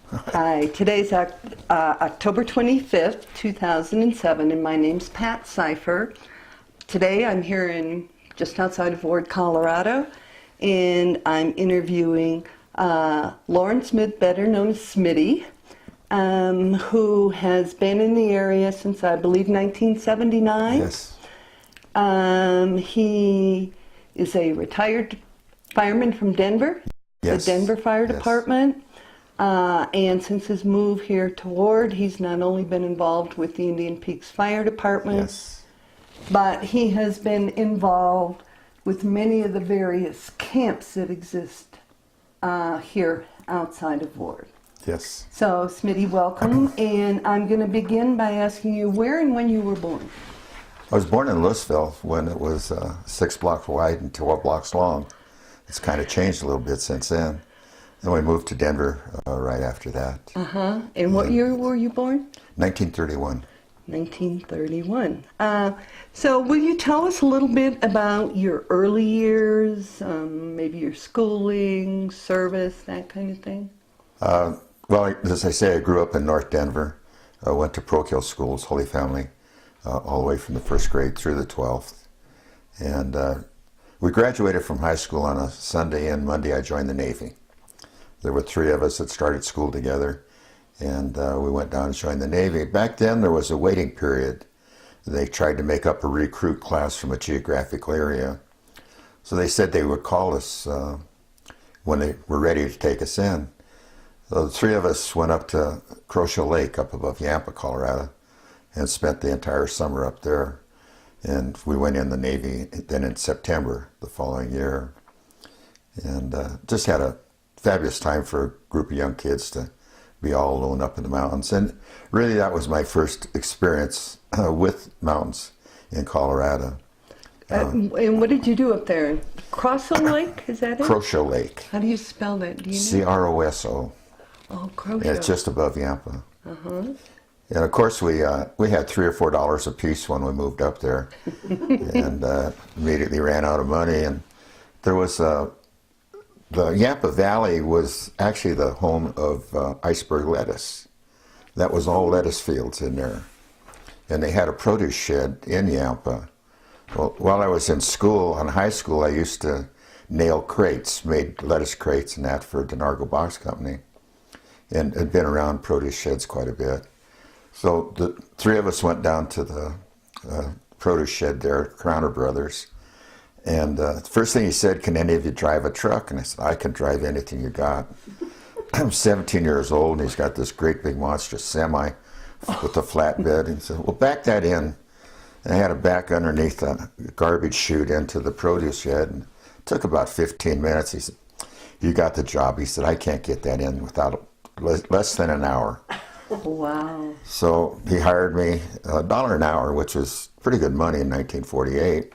Hi, today's October 25th, 2007, and my name's Pat Cipher. Today I'm here in just outside of Ward, Colorado, and I'm interviewing Lorren Smith, better known as Smitty, who has been in the area since I believe 1979. Yes. He is a retired fireman from Denver, Yes. the Denver Fire Department. And since his move here to Ward, he's not only been involved with the Indian Peaks Fire Department, Yes. but he has been involved with many of the various camps that exist here outside of Ward. Yes. So, Smitty, welcome. And I'm going to begin by asking you where and when you were born. I was born in Louisville when it was 6 blocks wide and 12 blocks long. It's kind of changed a little bit since then. Then we moved to Denver right after that. And what year were you born? 1931. 1931. So will you tell us a little bit about your early years, maybe your schooling, service, that kind of thing? Well, as I say, I grew up in North Denver. I went to parochial schools, Holy Family, all the way from the first grade through the 12th. And we graduated from high school on a Sunday, and Monday I joined the Navy. There were 3 of us that started school together, and we went down and joined the Navy. Back then there was a waiting period. They tried to make up a recruit class from a geographical area. So they said they would call us when they were ready to take us in. So the 3 of us went up to Crochet Lake up above Yampa, Colorado, and spent the entire summer up there. And we went in the Navy then in September the following year. And just had a fabulous time for a group of young kids to be all alone up in the mountains. And really that was my first experience with mountains in Colorado. And what did you do up there? Crosso Lake, is that it? Crochet Lake. How do you spell that? Do you know? C-R-O-S-O. Oh, Crochet. Yeah, it's just above Yampa. And of course we had $3 or $4 a piece when we moved up there, and immediately ran out of money. And there was the Yampa Valley was actually the home of iceberg lettuce. That was all lettuce fields in there, and they had a produce shed in Yampa. Well, while I was in school, in high school, I used to nail crates, made lettuce crates and that for Denargo Box Company, and had been around produce sheds quite a bit. So the 3 of us went down to the produce shed there, Crowner Brothers, and the first thing he said, "Can any of you drive a truck?" And I said, "I can drive anything you got." I'm 17 years old, and he's got this great big monstrous semi with a flatbed. And he said, "Well, back that in." And I had to back underneath a garbage chute into the produce shed, and it took about 15 minutes. He said, "You got the job." He said, "I can't get that in without less than an hour." Wow. So he hired me $1 an hour, which was pretty good money in 1948.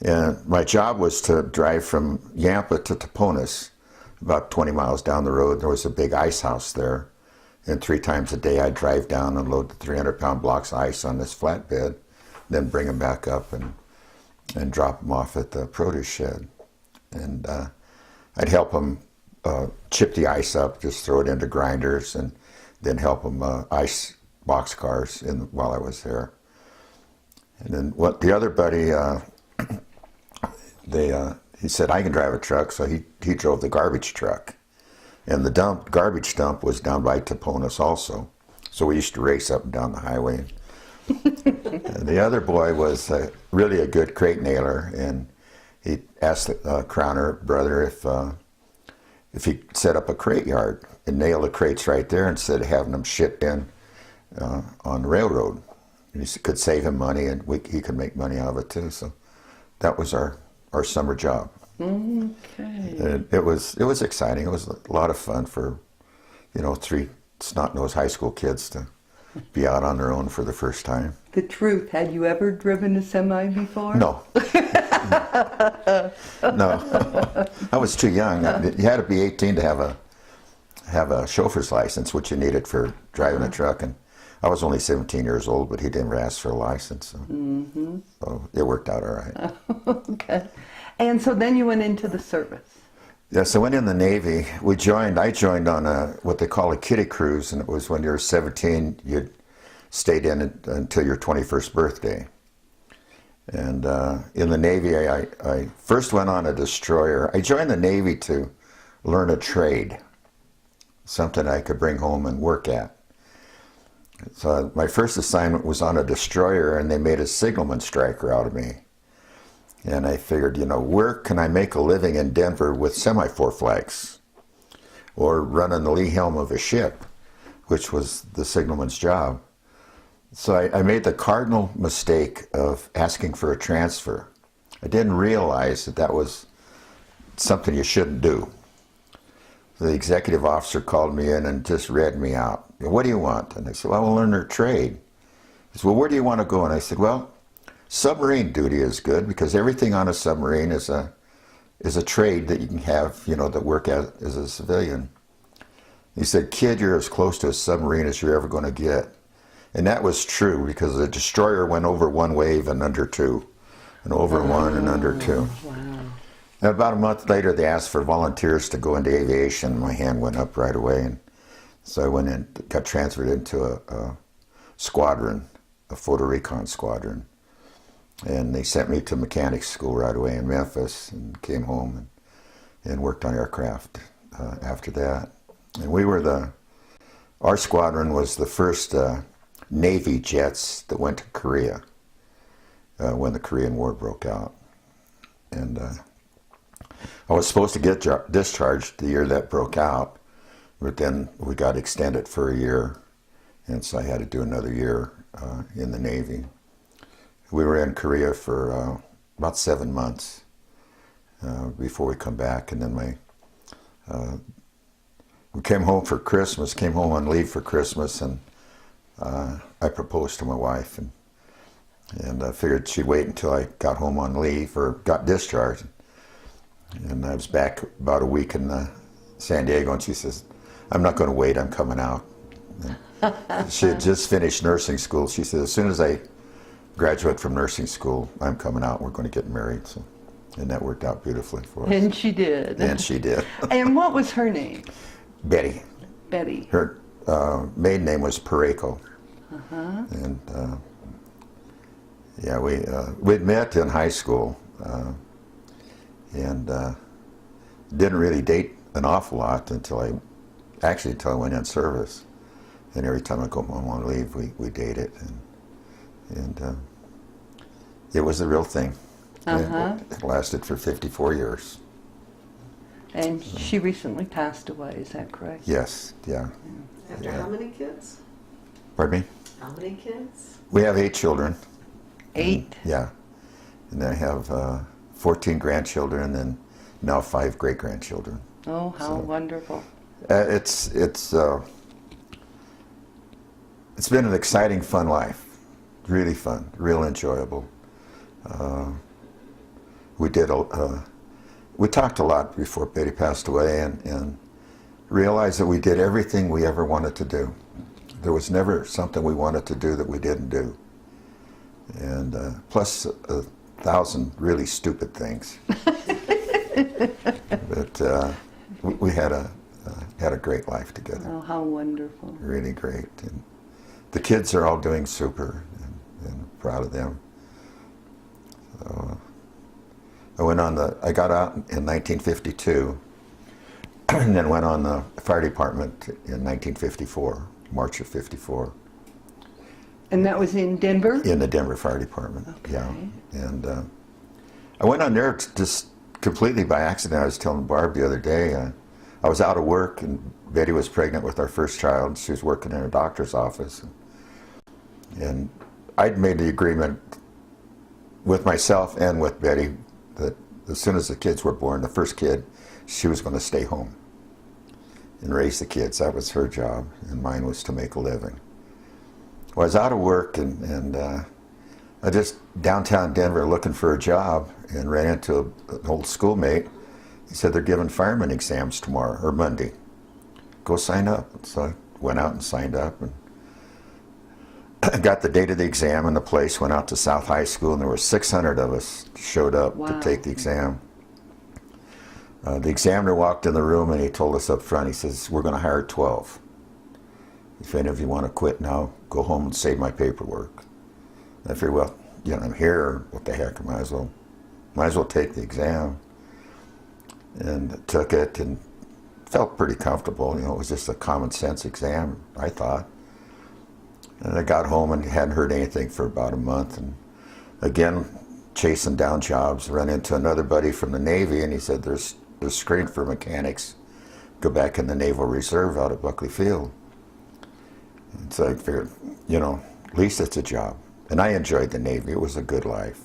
And my job was to drive from Yampa to Taponas, about 20 miles down the road. There was a big ice house there. And 3 times a day I'd drive down and load the 300-pound blocks of ice on this flatbed, then bring them back up and drop them off at the produce shed. And I'd help them chip the ice up, just throw it into grinders, and then help them ice box cars while I was there. And then the other buddy, he said, "I can drive a truck," so he drove the garbage truck. And the garbage dump was down by Taponas also. So we used to race up and down the highway. And the other boy was really a good crate nailer, and he asked the Crowner brother if he'd set up a crate yard and nail the crates right there instead of having them shipped in on the railroad. And he could save him money, and he could make money out of it too. So that was our summer job. Okay. And it was exciting. It was a lot of fun for 3 snot-nosed high school kids to be out on their own for the first time. The truth, had you ever driven a semi before? No. No. I was too young. You had to be 18 to have a chauffeur's license, which you needed for driving a truck. And I was only 17 years old, but he didn't ask for a license. So it worked out all right. Okay. And so then you went into the service. Yes, I went in the Navy. I joined on what they call a kiddie cruise, and it was when you were 17, you stayed in it until your 21st birthday. And in the Navy, I first went on a destroyer. I joined the Navy to learn a trade, something I could bring home and work at. So my first assignment was on a destroyer, and they made a signalman striker out of me. And I figured, where can I make a living in Denver with semaphore flags? Or running the lee helm of a ship, which was the signalman's job. So I made the cardinal mistake of asking for a transfer. I didn't realize that was something you shouldn't do. The executive officer called me in and just read me out. What do you want? And I said, well, I want to learn their trade. He said, well, where do you want to go? And I said, well, submarine duty is good because everything on a submarine is a trade that you can have, that work as a civilian. He said, kid, you're as close to a submarine as you're ever going to get. And that was true because the destroyer went over one wave and under two, and over one and under two. Wow. And about a month later, they asked for volunteers to go into aviation. My hand went up right away. And so I went in, got transferred into a squadron, a photo recon squadron. And they sent me to mechanics school right away in Memphis and came home and worked on aircraft after that. And our squadron was the first Navy jets that went to Korea when the Korean War broke out. And I was supposed to get discharged the year that broke out, but then we got extended for a year, and so I had to do another year in the Navy. We were in Korea for about 7 months before we come back, and then we came home for Christmas, came home on leave for Christmas, and I proposed to my wife, and I figured she'd wait until I got home on leave or got discharged. And I was back about a week in San Diego, and she says, I'm not going to wait, I'm coming out. And she had just finished nursing school. She said, as soon as I graduate from nursing school, I'm coming out, we're going to get married. So, and that worked out beautifully for us. And she did. And she did. And what was her name? Betty. Betty. Her maiden name was Pareko. Uh-huh. And yeah, we'd met in high school and didn't really date an awful lot until I went in service. And every time I go home on leave, we dated, and it was the real thing. Uh-huh. It lasted for 54 years. And she recently passed away, is that correct? Yes, yeah. After how many kids? Pardon me? How many kids? We have 8 children. 8? Yeah. And I have 14 grandchildren and now 5 great-grandchildren. Oh, how wonderful. It's been an exciting, fun life. Really fun, real enjoyable. We talked a lot before Betty passed away and realized that we did everything we ever wanted to do. There was never something we wanted to do that we didn't do. And plus 1,000 really stupid things. But we had a great life together. Oh, how wonderful. Really great. And the kids are all doing super and proud of them. So, I got out in 1952 and then went on the fire department in 1954, March of 54. And that was in Denver? In the Denver Fire Department, Okay. yeah. And I went on there just completely by accident. I was telling Barb the other day, I was out of work and Betty was pregnant with our first child. She was working in a doctor's office. And I'd made the agreement with myself and with Betty that as soon as the kids were born, the first kid, she was going to stay home and raise the kids. That was her job, and mine was to make a living. Well, I was out of work, and I just downtown Denver looking for a job and ran into an old schoolmate. He said they're giving fireman exams tomorrow, or Monday. Go sign up. So I went out and signed up, and I got the date of the exam and the place, went out to South High School, and there were 600 of us showed up to take the exam. The examiner walked in the room and he told us up front, he says, we're going to hire 12. If any of you want to quit now, go home and save my paperwork. I figured, well, I'm here, what the heck, I might as well take the exam. And took it and felt pretty comfortable. It was just a common sense exam, I thought. And I got home and hadn't heard anything for about a month. And again, chasing down jobs, run into another buddy from the Navy, and he said, there's screen for mechanics. Go back in the Naval Reserve out at Buckley Field. And so I figured, at least it's a job. And I enjoyed the Navy. It was a good life.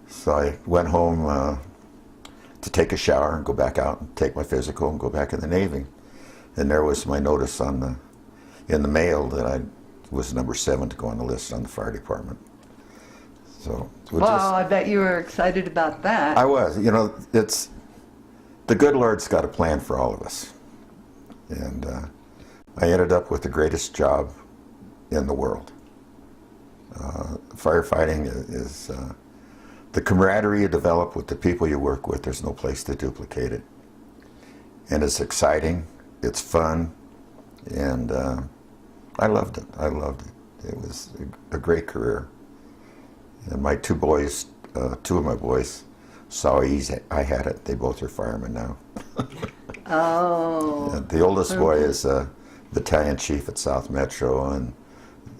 So I went home to take a shower and go back out and take my physical and go back in the Navy. And there was my notice in the mail that I was number 7 to go on the list on the fire department. So I bet you were excited about that. I was. It's the good Lord's got a plan for all of us. And I ended up with the greatest job in the world. Firefighting is the camaraderie you develop with the people you work with. There's no place to duplicate it. And it's exciting. It's fun. And I loved it. It was a great career. And my two of my boys saw I had it. They both are firemen now. Oh. And the oldest boy is a battalion chief at South Metro, and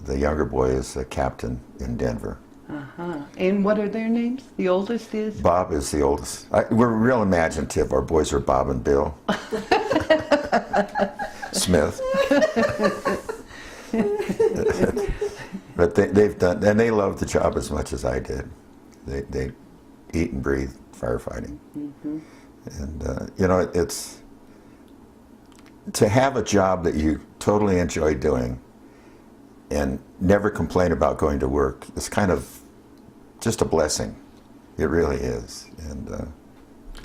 the younger boy is a captain in Denver. Uh-huh. And what are their names? The oldest is? Bob is the oldest. We're real imaginative. Our boys are Bob and Bill. Smith. But they've done, and they love the job as much as I did. They eat and breathe firefighting. Mm-hmm. And, it's to have a job that you totally enjoy doing and never complain about going to work. It's kind of just a blessing. It really is. And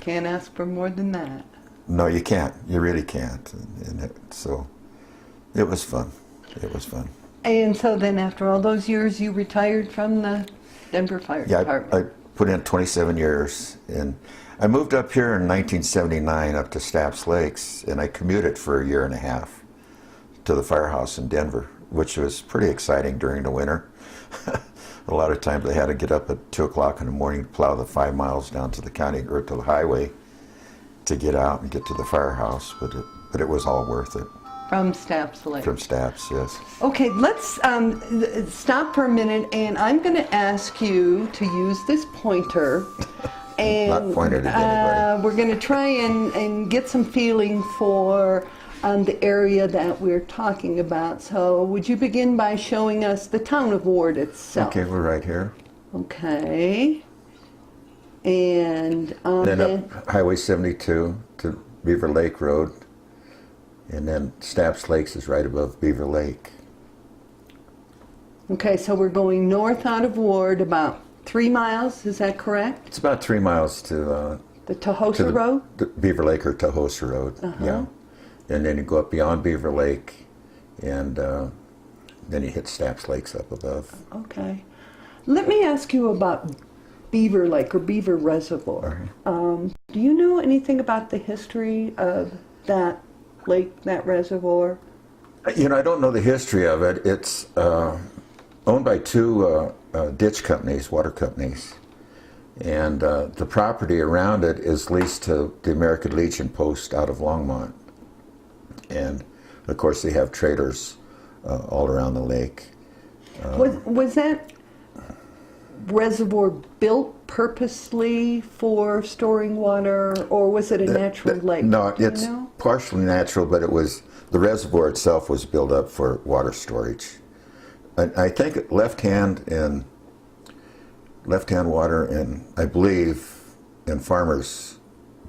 can't ask for more than that. no, you can't. You really can't. So it was fun. It was fun. And so then after all those years, you retired from the Denver Fire Department. I put in 27 years, and I moved up here in 1979 up to Stapps Lakes, and I commuted for a year and a half to the firehouse in Denver, which was pretty exciting during the winter. A lot of times I had to get up at 2 o'clock in the morning to plow the 5 miles down to the county or to the highway to get out and get to the firehouse, but it was all worth it. From Stapps Lake. From Stapps, yes. Okay, let's stop for a minute, and I'm going to ask you to use this pointer. And Not pointed at anybody. we're going to try and get some feeling for the area that we're talking about. So would you begin by showing us the town of Ward itself? Okay, we're right here. Okay. And Then up Highway 72 to Beaver Lake Road. And then Stapps Lakes is right above Beaver Lake. okay, so we're going north out of Ward about 3 miles, is that correct? It's about 3 miles to The Tahosa Road? the Beaver Lake or Tahosa Road. Uh-huh. Yeah. And then you go up beyond Beaver Lake, and then you hit Stapps Lakes up above. Okay. Let me ask you about Beaver Lake or Beaver Reservoir. Do you know anything about the history of that lake, that reservoir? I don't know the history of it. It's owned by two ditch companies, water companies. And the property around it is leased to the American Legion post out of Longmont. And of course they have traders all around the lake. Was that reservoir built purposely for storing water, or was it a natural lake? No, Do you it's know? partially natural, but the reservoir itself was built up for water storage. And I think left-hand water, and I believe in Farmer's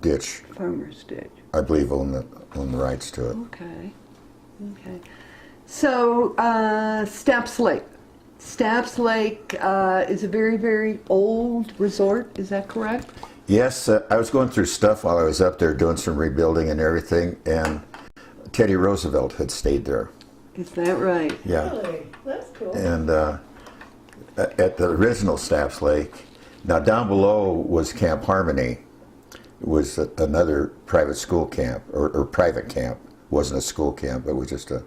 Ditch, Farmer's Ditch. I believe own the rights to it. Okay. Okay. So, Stapps Lake. Stapps Lake is a very, very old resort. Is that correct? Yes, I was going through stuff while I was up there doing some rebuilding and everything, and Teddy Roosevelt had stayed there. Is that right? Yeah. Really? That's cool. And at the original Stapps Lake, now down below was Camp Harmony, was another private school camp, or private camp. It wasn't a school camp, it was just a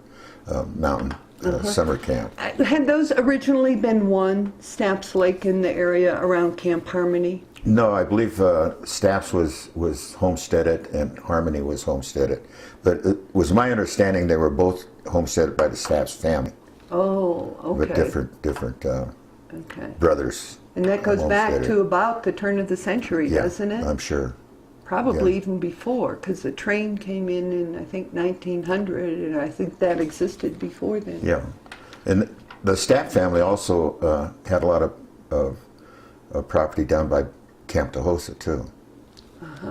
mountain summer camp. Had those originally been one, Stapps Lake in the area around Camp Harmony? No, I believe Stapps was homesteaded and Harmony was homesteaded. But it was my understanding they were both homesteaded by the Stapps family. Oh, okay. But different Okay. brothers. And that goes back homesteaded. to about the turn of the century, Yeah, doesn't it? I'm sure. Probably yeah. even before, because the train came in I think 1900, and I think that existed before then. Yeah, and the Stapp family also had a lot of property down by Camp Tahosa too.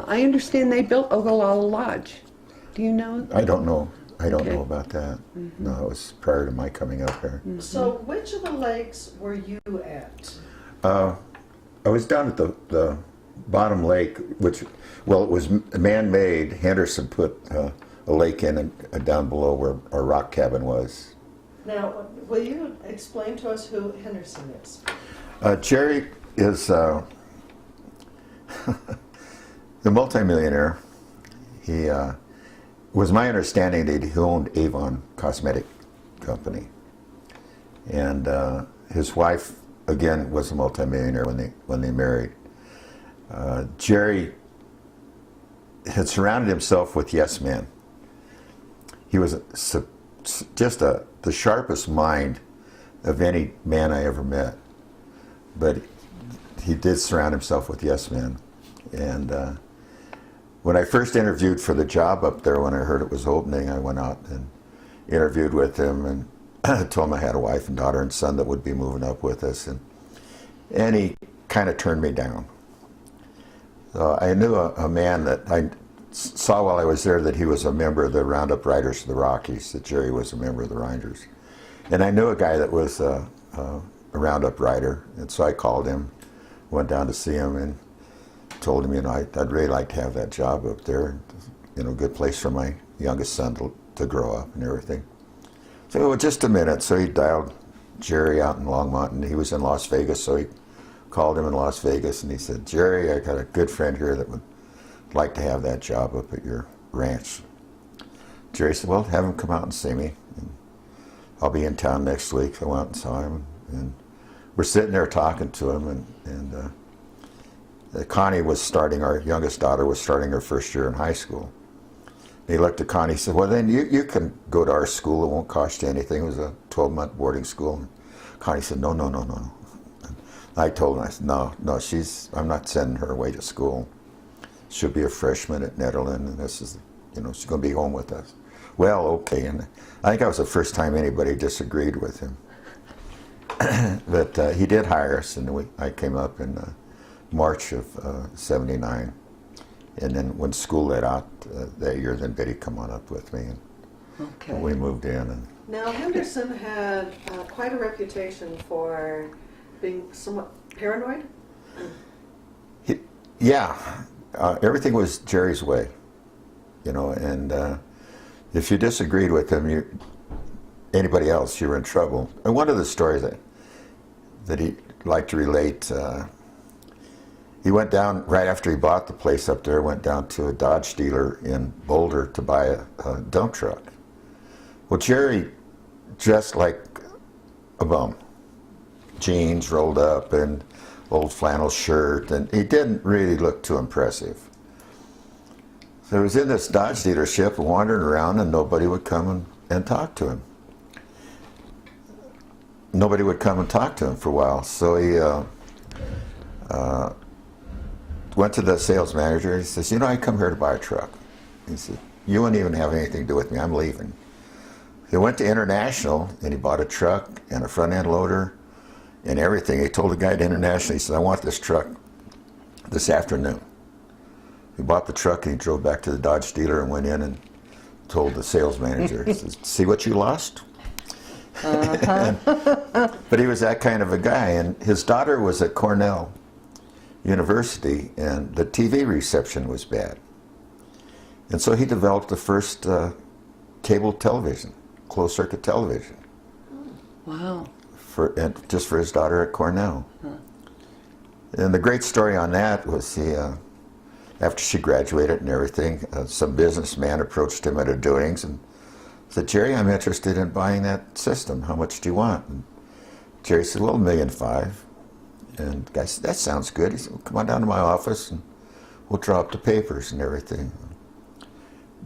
I understand they built Ogallala Lodge. Do you know? I don't know. I don't Okay. know about that. No, it was prior to my coming up here. So which of the lakes were you at? I was down at the bottom lake, which, well, it was man-made. Henderson put a lake in and down below where our rock cabin was. Now, will you explain to us who Henderson is? Jerry is the multimillionaire. He was my understanding that he owned Avon Cosmetic Company, and his wife again was a multimillionaire when they married. Jerry had surrounded himself with yes men. He was just the sharpest mind of any man I ever met. But he did surround himself with yes men. And when I first interviewed for the job up there, when I heard it was opening, I went out and interviewed with him and told him I had a wife and daughter and son that would be moving up with us. And he kind of turned me down. So I knew a man that I saw while I was there that he was a member of the Roundup Riders of the Rockies, that Jerry was a member of the Rangers. And I knew a guy that was a Roundup rider, and so I called him, went down to see him, and told him, I'd really like to have that job up there. Good place for my youngest son to grow up and everything. So, well, just a minute. So he dialed Jerry out in Longmont, and he was in Las Vegas, so he called him in Las Vegas, and he said, Jerry, I got a good friend here that would like to have that job up at your ranch. Jerry said, well, have him come out and see me. And I'll be in town next week. I went out and saw him, and we're sitting there talking to him, and Connie was starting, our youngest daughter was starting her first year in high school. And he looked at Connie and said, well, then you can go to our school. It won't cost you anything. It was a 12-month boarding school. And Connie said, no. And I told him, I said, no, I'm not sending her away to school. She'll be a freshman at Netherland, and this is, she's going to be home with us. Well, okay. And I think that was the first time anybody disagreed with him. But he did hire us, and I came up in March of '79. And then when school let out that year, then Betty come on up with me, and we moved in. And Now, Henderson had quite a reputation for being somewhat paranoid. everything was Jerry's way, and if you disagreed with him, anybody else, you were in trouble. And one of the stories that he liked to relate, he went down, right after he bought the place up there, went down to a Dodge dealer in Boulder to buy a dump truck. Well, Jerry dressed like a bum. Jeans rolled up and old flannel shirt, and he didn't really look too impressive. So he was in this Dodge dealership wandering around, and nobody would come and talk to him. Nobody would come and talk to him for a while. So he went to the sales manager, and he says, I come here to buy a truck. He said, you wouldn't even have anything to do with me, I'm leaving. He went to International, and he bought a truck and a front end loader and everything. He told the guy at International, he said, I want this truck this afternoon. He bought the truck, and he drove back to the Dodge dealer and went in and told the sales manager, he says, see what you lost? But he was that kind of a guy, and his daughter was at Cornell University, and the TV reception was bad. And so he developed the first cable television, closed-circuit television. Wow. Just for his daughter at Cornell. Huh. And the great story on that was after she graduated and everything, some businessman approached him at a doings and said, "Jerry, I'm interested in buying that system. How much do you want?" And Jerry said, "Well, $1.5 million." And the guy said, "That sounds good." He said, "Well, come on down to my office and we'll draw up the papers and everything."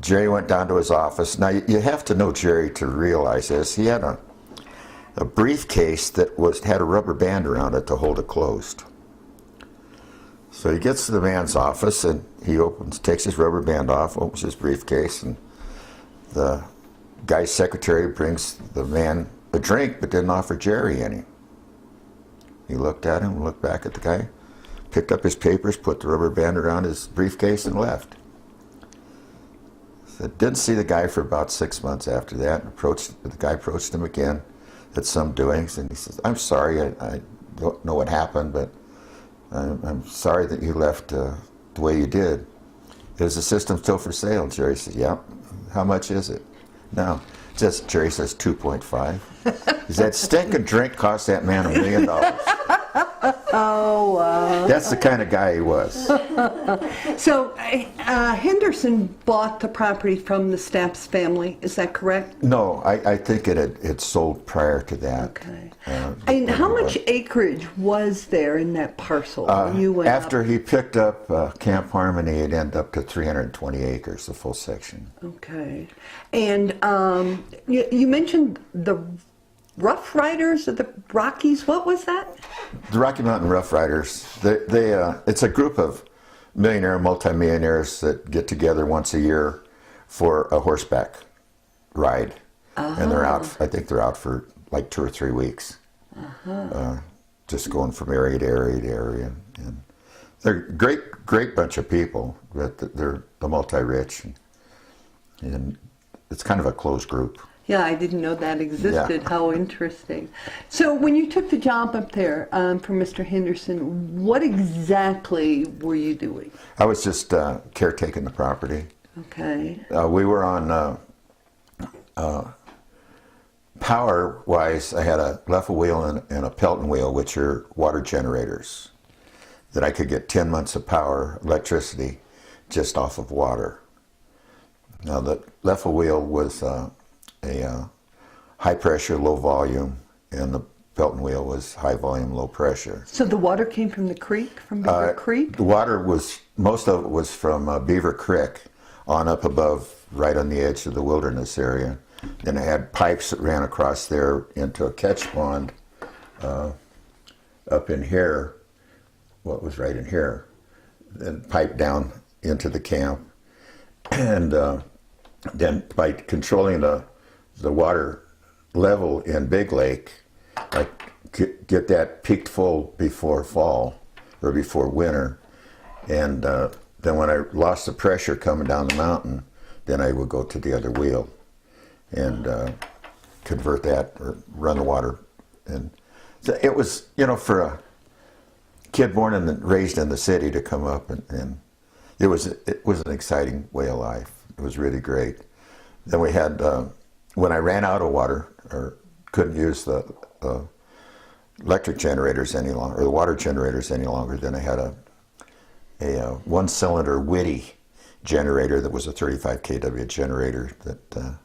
Jerry went down to his office. Now, you have to know Jerry to realize this. He had a briefcase that had a rubber band around it to hold it closed. So he gets to the man's office and he takes his rubber band off, opens his briefcase, and the guy's secretary brings the man a drink but didn't offer Jerry any. He looked at him, looked back at the guy, picked up his papers, put the rubber band around his briefcase, and left. So didn't see the guy for about 6 months after that. The guy approached him again at some doings, and he says, "I'm sorry, I don't know what happened, but I'm sorry that you left the way you did. Is the system still for sale?" Jerry said, "Yeah." "How much is it?" "No." Jerry says 2.5. He said, "That stinking drink cost that man $1 million. Oh, wow. That's the kind of guy he was. So Henderson bought the property from the Stapps family, is that correct? No, I think it sold prior to that. Okay. And how much acreage was there in that parcel? After he picked up Camp Harmony, it ended up to 320 acres, the full section. Okay. And you mentioned the Rough Riders of the Rockies. What was that? The Rocky Mountain Rough Riders, it's a group of multimillionaires that get together once a year for a horseback ride. And they're out, I think they're out for like 2 or 3 weeks. Just going from area to area to area. And they're a great bunch of people, but they're the multi-rich. And it's kind of a closed group. Yeah, I didn't know that existed. Yeah. How interesting. So when you took the job up there for Mr. Henderson, what exactly were you doing? I was just caretaking the property. Okay. We were on power-wise, I had a level wheel and a Pelton wheel, which are water generators, that I could get 10 months of power, electricity, just off of water. Now, the level wheel was a high pressure, low volume, and the Pelton wheel was high volume, low pressure. So the water came from the creek, from Beaver Creek? The water most of it was from Beaver Creek on up above, right on the edge of the wilderness area. Then I had pipes that ran across there into a catch pond up in here, what was right in here, then piped down into the camp. And then by controlling the water level in Big Lake, I could get that peaked full before fall or before winter. And then when I lost the pressure coming down the mountain, then I would go to the other wheel and convert that or run the water. And so it was, for a kid born and raised in the city to come up, and it was an exciting way of life. It was really great. Then we had, when I ran out of water or couldn't use the electric generators any longer, or the water generators any longer, then I had a one-cylinder Whitty generator that was a 35 kW generator that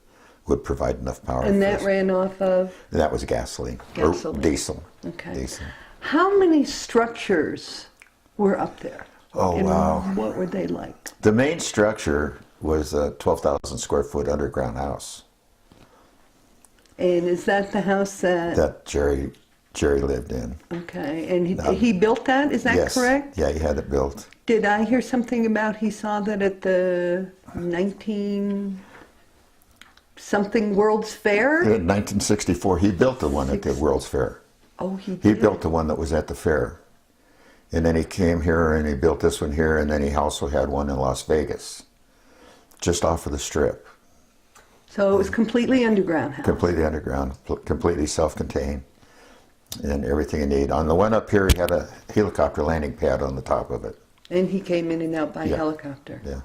would provide enough power. And that ran off of? That was gasoline. Or diesel. Okay. Diesel. How many structures were up there? Oh, and wow. What were they like? The main structure was a 12,000 square foot underground house. And is that the house that Jerry lived in? Okay, and he built that, is that correct? Yeah, he had it built. Did I hear something about he saw that at the 19-something World's Fair? In 1964, he built the one at the World's Fair. Oh, he did? He built the one that was at the fair. And then he came here and he built this one here, and then he also had one in Las Vegas, just off of the Strip. So it was completely underground house? Completely underground, completely self-contained, and everything you need. On the one up here, he had a helicopter landing pad on the top of it. And he came in and out by helicopter? Yeah.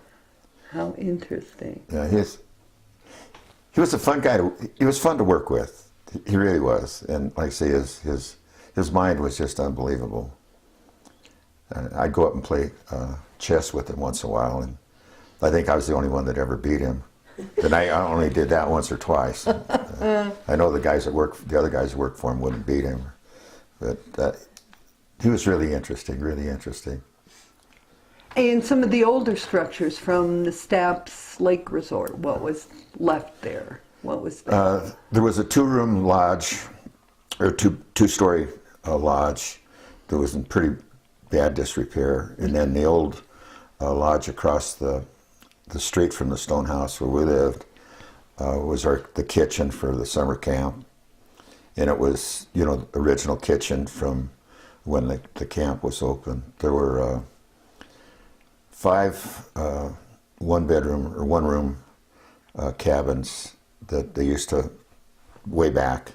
How interesting. Yeah, he was a fun guy. He was fun to work with. He really was. And like I say, his mind was just unbelievable. I'd go up and play chess with him once in a while, and I think I was the only one that ever beat him. And I only did that once or twice. I know the other guys that worked for him wouldn't beat him, but he was really interesting, really interesting. And some of the older structures from the Stapps Lake Resort, what was left there? What was there? There was a two-room lodge, or two-story lodge that was in pretty bad disrepair, and then the old lodge across the street from the stone house where we lived was the kitchen for the summer camp, and it was, you know, the original kitchen from when the camp was open. There were 5 one-bedroom or one-room cabins that they used to, way back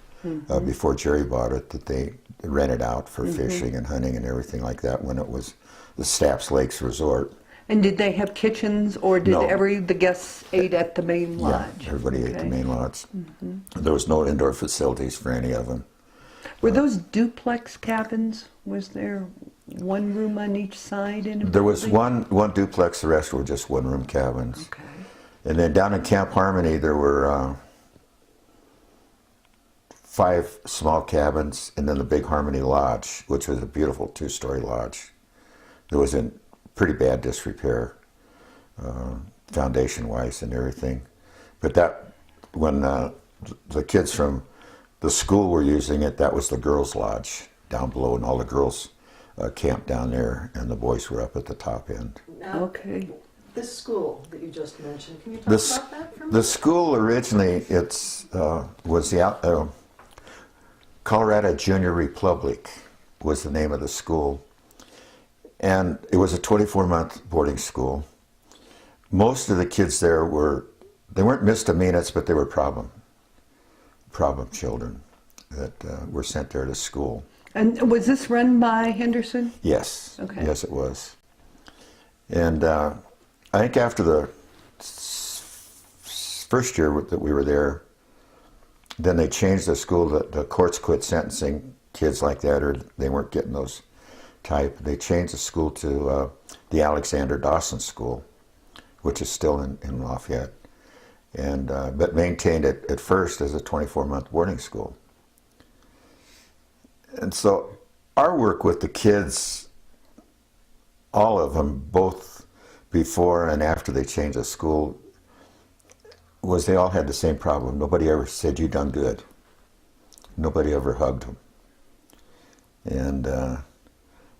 before Jerry bought it, that they rented out for fishing and hunting and everything like that when it was the Stapps Lake Resort. And did they have kitchens, or did No. the guests ate at the main lodge? Yeah, everybody ate the main lodge. There was no indoor facilities for any of them. Were those duplex cabins? Was there one room on each side in a There was building? one duplex, the rest were just one-room cabins. Okay. And then down in Camp Harmony, there were 5 small cabins, and then the big Harmony Lodge, which was a beautiful 2-story lodge. It was in pretty bad disrepair, foundation-wise and everything. But when the kids from the school were using it, that was the girls' lodge down below, and all the girls camped down there, and the boys were up at the top end. Now, Okay. this school that you just mentioned, can you talk The, about that for a the minute? school originally was the Colorado Junior Republic was the name of the school, and it was a 24-month boarding school. Most of the kids there they weren't misdemeanors, but they were problem children that were sent there to school. And was this run by Henderson? Yes. Okay. Yes, it was. And I think after the first year that we were there, then they changed the school. The courts quit sentencing kids like that, or they weren't getting those type. They changed the school to the Alexander Dawson School, which is still in Lafayette, and but maintained it at first as a 24-month boarding school. And so our work with the kids, all of them, both before and after they changed the school, was they all had the same problem. Nobody ever said, "You done good." Nobody ever hugged them. And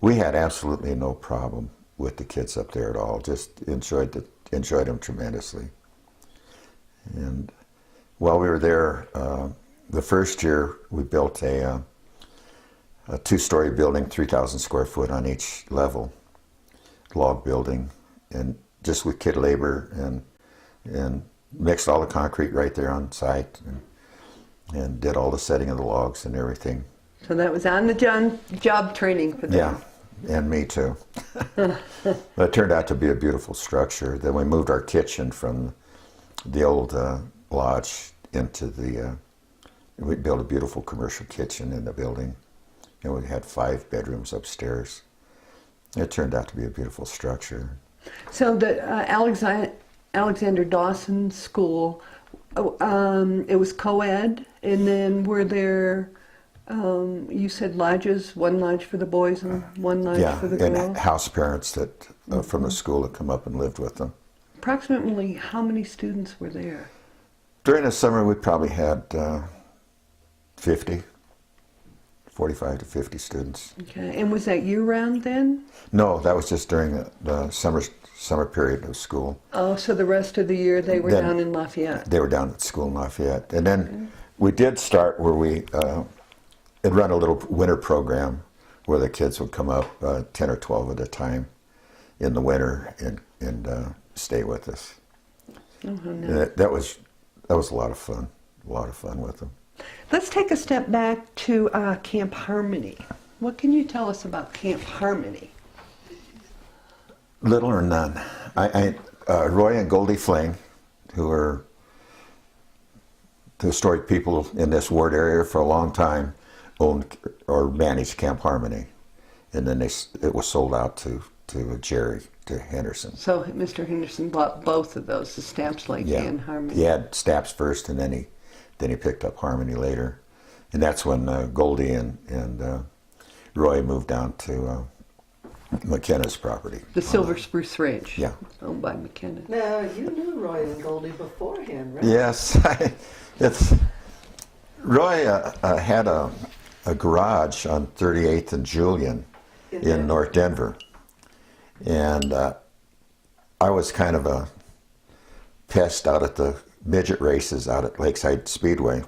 we had absolutely no problem with the kids up there at all. Just enjoyed them tremendously. And while we were there, the first year we built a 2-story building, 3,000 square foot on each level, log building, and just with kid labor, and mixed all the concrete right there on site, and did all the setting of the logs and everything. So that was on the job training for them. Yeah, and me too. But it turned out to be a beautiful structure. Then we moved our kitchen from the old lodge into we built a beautiful commercial kitchen in the building, and we had 5 bedrooms upstairs. It turned out to be a beautiful structure. So the Alexander Dawson School, it was co-ed, and then were there, you said lodges, one lodge for the boys and one lodge for the and girls? house parents that from the school that come up and lived with them. Approximately how many students were there? During the summer, we probably had 45 to 50 students. Okay, and was that year-round then? No, that was just during the summer period of school. Oh, so the rest of the year they were Then- down in Lafayette. They were down at school in Lafayette. And then we did start where we had run a little winter program where the kids would come up 10 or 12 at a time in the winter and stay with us. And that was a lot of fun with them. Let's take a step back to Camp Harmony. What can you tell us about Camp Harmony? Little or none. Roy and Goldie Fling, who are the historic people in this ward area for a long time, owned or managed Camp Harmony, and then it was sold out to Jerry to Henderson. So Mr. Henderson bought both of those, the Stapps Lake Yeah, and Harmony. he had Stapps first, and then he picked up Harmony later, and that's when Goldie and Roy moved down to McKenna's property. The Silver Spruce Ranch. Yeah. Owned by McKenna. Now, you knew Roy and Goldie beforehand, right? Yes, Roy had a garage on 38th and Julian in North Denver, and I was kind of a pest out at the midget races out at Lakeside Speedway,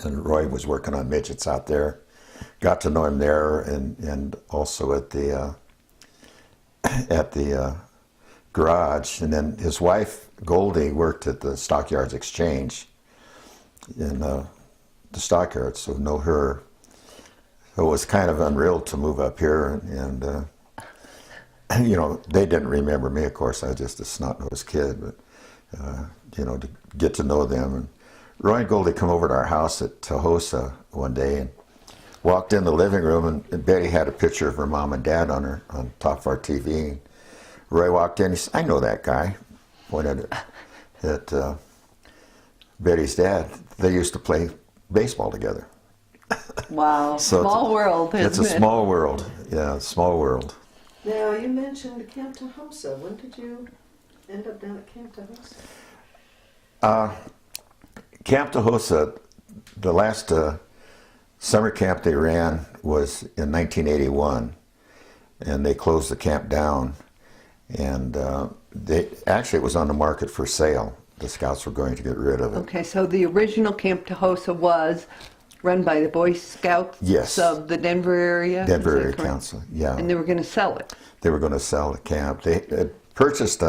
and Roy was working on midgets out there. Got to know him there, and also at the garage. And then his wife Goldie worked at the Stockyards Exchange in the Stockyards, so know her. So it was kind of unreal to move up here, and you know, they didn't remember me, of course. I was just a snot-nosed kid, but you know, to get to know them. And Roy and Goldie come over to our house at Tahosa one day and walked in the living room, and Betty had a picture of her mom and dad on top of our TV. And Roy walked in, he said, "I know that guy." Pointed at Betty's dad. They used to play baseball together. Wow. So small world, isn't It's a it? small world. Yeah, small world. Now, you mentioned Camp Tahosa. When did you end up down at Camp Tahosa? Camp Tahosa, the last summer camp they ran was in 1981, and they closed the camp down. And it was on the market for sale. The Scouts were going to get rid of it. Okay, so the original Camp Tahosa was run by the Boy Scouts Yes. of the Denver area? Denver Is that Area correct? Council, yeah. And they were going to sell it. They were going to sell the camp. They had purchased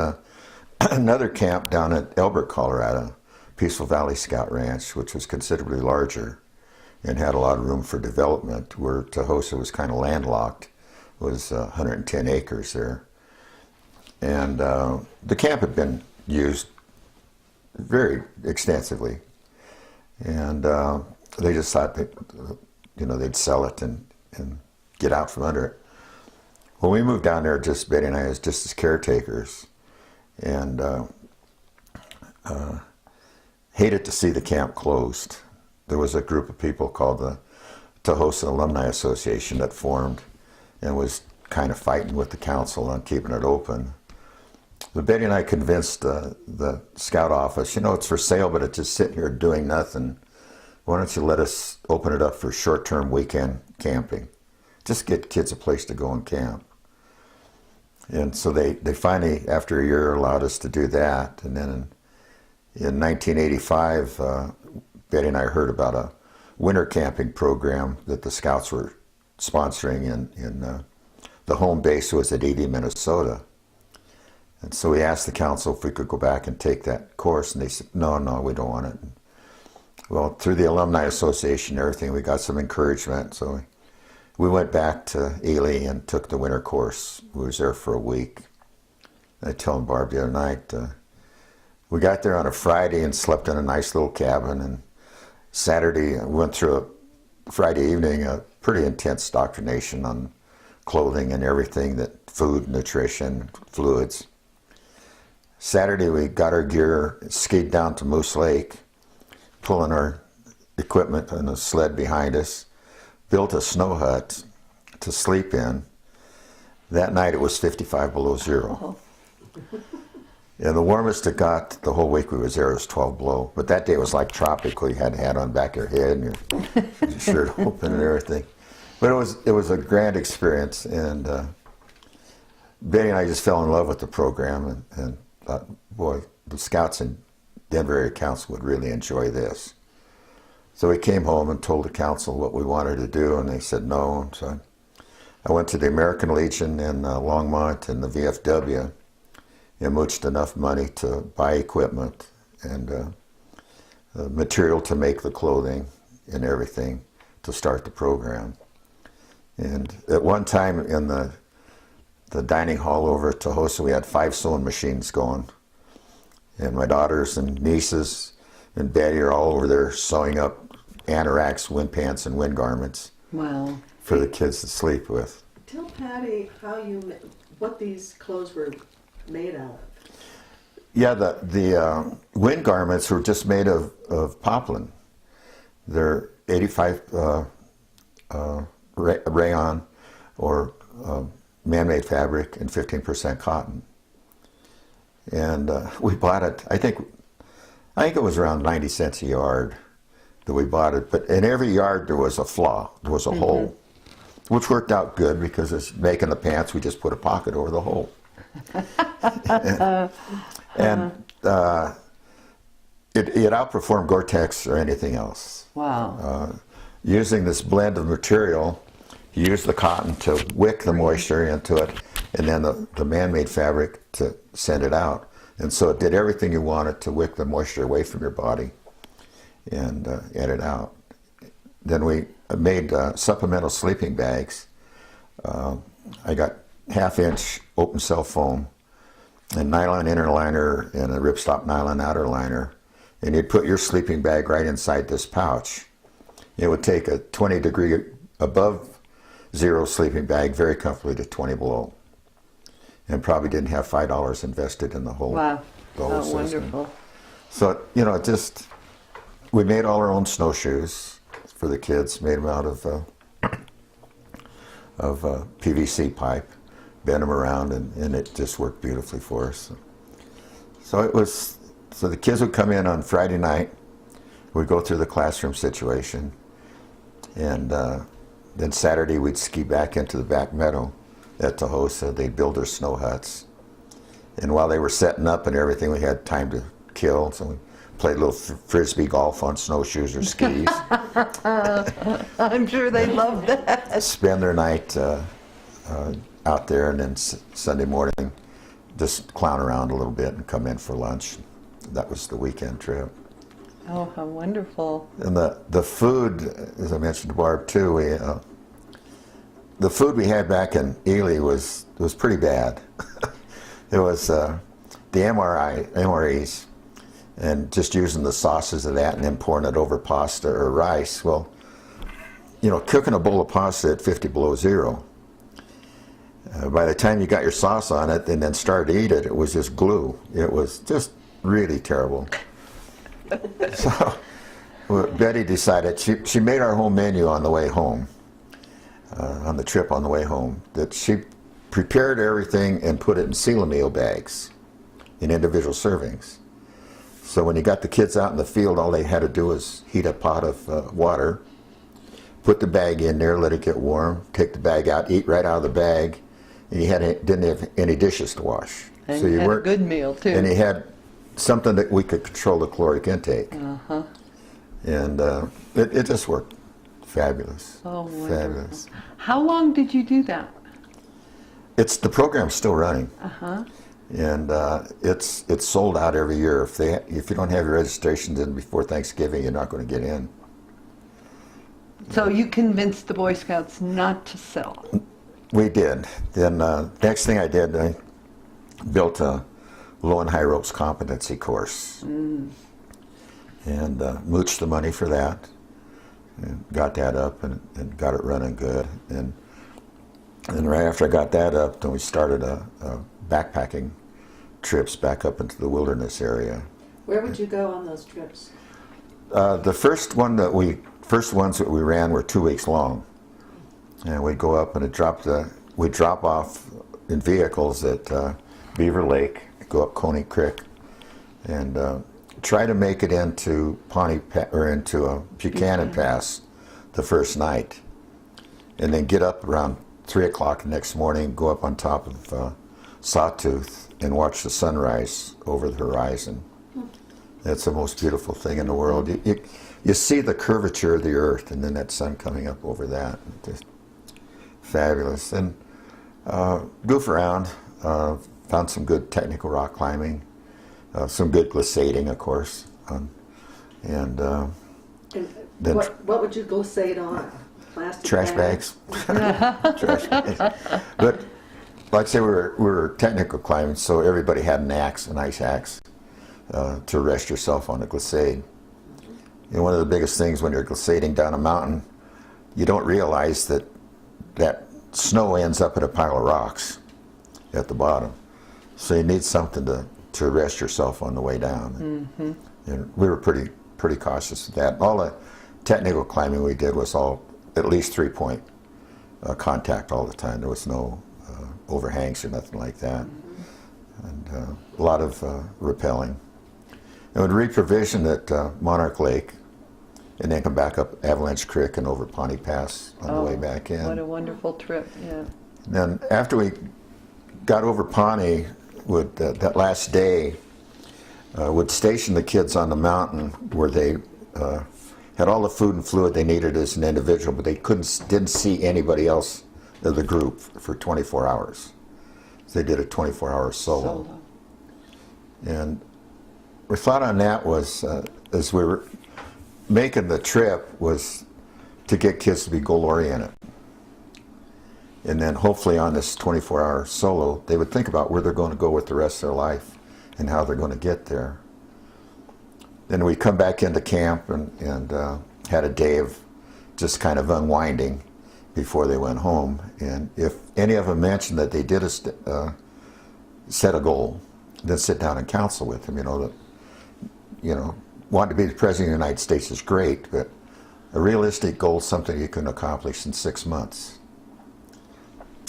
another camp down at Elbert, Colorado, Peaceful Valley Scout Ranch, which was considerably larger and had a lot of room for development, where Tahosa was kind of landlocked. It was 110 acres there. And the camp had been used very extensively. And they just thought that, you know, they'd sell it and get out from under it. When we moved down there, just Betty and I, as just as caretakers, and hated to see the camp closed. There was a group of people called the Tahosa Alumni Association that formed and was kind of fighting with the council on keeping it open. But Betty and I convinced the scout office, you know, it's for sale, but it's just sitting here doing nothing. Why don't you let us open it up for short-term weekend camping? Just get kids a place to go and camp. And so they finally, after a year, allowed us to do that. And then in 1985, Betty and I heard about a winter camping program that the Scouts were sponsoring in the home base was at Edie, Minnesota. And so we asked the council if we could go back and take that course, and they said, no, we don't want it. Well, through the Alumni Association and everything, we got some encouragement, so we went back to Ely and took the winter course. We was there for a week. I told Barb the other night, we got there on a Friday and slept in a nice little cabin, and Saturday we went through Friday evening a pretty intense indoctrination on clothing and everything, that food, nutrition, fluids. Saturday we got our gear, skied down to Moose Lake, pulling our equipment on a sled behind us, built a snow hut to sleep in. That night it was 55 below zero. And the warmest it got the whole week we was there was 12 below. But that day was like tropical. You had a hat on back of your head and your shirt open and everything. But it was a grand experience, and Betty and I just fell in love with the program and thought, boy, the Scouts in Denver Area Council would really enjoy this. So we came home and told the council what we wanted to do, and they said no. So I went to the American Legion in Longmont and the VFW and mooched enough money to buy equipment and material to make the clothing and everything to start the program. And at one time in the dining hall over at Tahosa, we had 5 sewing machines going. And my daughters and nieces and Betty are all over there sewing up anoraks, wind pants, and wind garments. Wow. For the kids to sleep with. Tell Patty how you met what these clothes were made out of. Yeah, the wind garments were just made of poplin. They're 85 rayon or man-made fabric and 15% cotton. And we bought it. I think it was around 90 cents a yard that we bought it. But in every yard there was a flaw, there was a hole, which worked out good because it's making the pants. We just put a pocket over the hole. and it outperformed Gore-Tex or anything else. Wow. Using this blend of material, you use the cotton to wick the moisture into it, and then the man-made fabric to send it out. And so it did everything you wanted to wick the moisture away from your body and get it out. Then we made supplemental sleeping bags. I got 1/2-inch open cell foam and nylon inner liner and a ripstop nylon outer liner. And you'd put your sleeping bag right inside this pouch. It would take a 20-degree above zero sleeping bag very comfortably to 20 below. And probably didn't have $5 invested in the whole, Wow. the whole Oh, system. wonderful. So, we made all our own snowshoes for the kids, made them out of PVC pipe, bent them around, and it just worked beautifully for us. So the kids would come in on Friday night, we'd go through the classroom situation, and then Saturday we'd ski back into the back meadow at Tahosa. They'd build their snow huts. And while they were setting up and everything, we had time to kill, so we played a little frisbee golf on snowshoes or skis. I'm sure they loved that. Spend their night out there, and then Sunday morning just clown around a little bit and come in for lunch. That was the weekend trip. Oh, how wonderful. And the food, as I mentioned to Barb too, the food we had back in Ely was pretty bad. It was the MREs, and just using the sauces of that and then pouring it over pasta or rice. Well, cooking a bowl of pasta at 50 below zero, by the time you got your sauce on it and then started to eat it, it was just glue. It was just really terrible. So Betty decided, she made our home menu on the way home, on the trip on the way home, that she prepared everything and put it in seal-a-meal bags in individual servings. So when you got the kids out in the field, all they had to do was heat a pot of water, put the bag in there, let it get warm, take the bag out, eat right out of the bag, and you didn't have any dishes to wash. And so you had a weren't- good meal, too. And you had something that we could control the caloric intake. Uh-huh. And it just worked fabulous. Oh, wonderful. Fabulous. How long did you do that? The program's still running. Uh-huh. And it's sold out every year. If you don't have your registrations in before Thanksgiving, you're not going to get in. So you convinced the Boy Scouts not to sell. We did. Then next thing I did, I built a low and high ropes competency course, and mooched the money for that, and got that up and got it running good. And right after I got that up, then we started a backpacking trips back up into the wilderness area. Where would you go on those trips? The first ones that we ran were 2 weeks long, and we'd go up and we'd drop off in vehicles at Beaver Lake, go up Coney Creek, and try to make it into Buchanan Pass the first night, and then get up around 3 o'clock the next morning, go up on top of Sawtooth and watch the sunrise over the horizon. That's the most beautiful thing in the world. You see the curvature of the earth, and then that sun coming up over that. Just fabulous. And goof around, found some good technical rock climbing, some good glissading, of course. And then What would you glissade on? Plastic trash bags. Trash bags. But like I say, we were technical climbing, so everybody had an ice axe, to rest yourself on a glissade. And one of the biggest things when you're glissading down a mountain, you don't realize that snow ends up in a pile of rocks. at the bottom. So you need something to rest yourself on the way down. And we were pretty cautious of that. All the technical climbing we did was all at least 3-point contact all the time. There was no overhangs or nothing like that. And a lot of rappelling. And we'd reprovision at Monarch Lake, and then come back up Avalanche Creek and over Pawnee Pass on the way back in. What a wonderful trip, yeah. Then after we got over Pawnee, that last day, would station the kids on the mountain where they had all the food and fluid they needed as an individual, but they didn't see anybody else of the group for 24 hours. So they did a 24-hour solo. And our thought on that was, as we were making the trip, was to get kids to be goal-oriented. And then hopefully on this 24-hour solo, they would think about where they're going to go with the rest of their life and how they're going to get there. Then we come back into camp and had a day of just kind of unwinding before they went home. And if any of them mentioned that they did set a goal, then sit down and counsel with them. Wanting to be the President of the United States is great, but a realistic goal is something you can accomplish in 6 months.